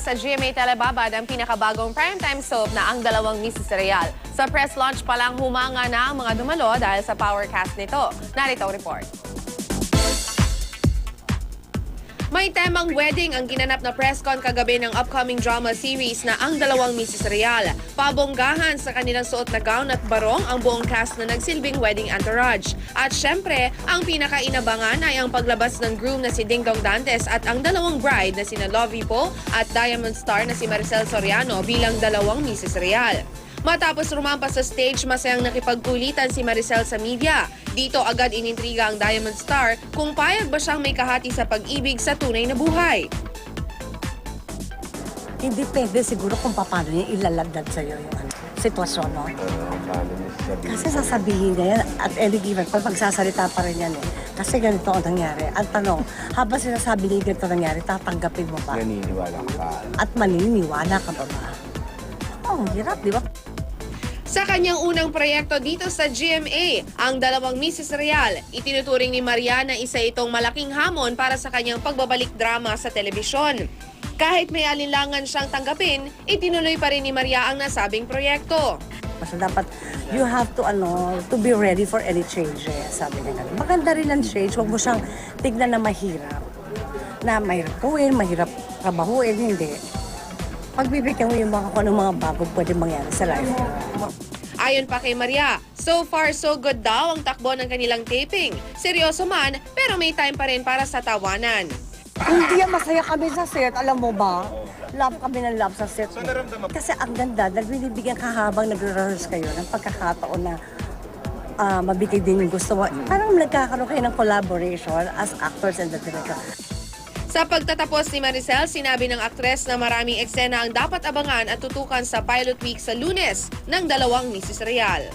sa GMA Telebabad ang pinakabagong primetime soap na Ang Dalawang Mrs. Real. Sa press launch pa lang humanga na ang mga dumalo dahil sa power cast nito. Narito ang report. May temang wedding ang ginanap na press con kagabi ng upcoming drama series na Ang Dalawang Mrs. Real. Pabonggahan sa kanilang suot na gown at barong ang buong cast na nagsilbing wedding entourage. At syempre, ang pinakainabangan ay ang paglabas ng groom na si Dingdong Dantes at ang dalawang bride na sina Lovie Poe at Diamond Star na si Maricel Soriano bilang Dalawang Mrs. Real. Matapos rumampas sa stage, masayang nakipagkulitan si Maricel sa media. Dito agad inintriga ang Diamond Star kung payag ba siyang may kahati sa pag-ibig sa tunay na buhay. Hindi pwede siguro kung paano niya ilalagdag sa'yo yung sitwasyon, no? Kasi sasabihin niya yan at any given, pag magsasalita pa rin yan eh. Kasi ganito ang nangyari. Ang tanong, habang sinasabi niya ganito nangyari, tatanggapin mo pa? Naniniwala ka ba? At maniniwala ka pa ba? Oh, hirap, di ba? Sa kanyang unang proyekto dito sa GMA, Ang Dalawang Mrs. Real, itinuturing ni Maria na isa itong malaking hamon para sa kanyang pagbabalik drama sa telebisyon. Kahit may alinlangan siyang tanggapin, itinuloy pa rin ni Maria ang nasabing proyekto. So dapat you have to be ready for any change, sabi niya. Maganda rin ang change, huwag mo siyang tignan na mahirap. Na mahirap gawin, mahirap trabahuin, hindi. Pagbibigyan mo yung kung anong mga bago pwede mangyari sa life. Ayon pa kay Maria, so far so good daw ang takbo ng kanilang taping. Seryoso man, pero may time pa rin para sa tawanan. Hindi yan, masaya kami sa set, alam mo ba? Love kami ng love sa set. Kasi ang ganda, dahil binibigyan ka habang nagre-rehearse kayo ng pagkakataon na mabigay din yung gusto mo. Parang nagkakaroon kayo ng collaboration as actors and the director. Sa pagtatapos ni Maricel, sinabi ng aktres na maraming eksena ang dapat abangan at tutukan sa pilot week sa Lunes ng Dalawang Mrs. Real.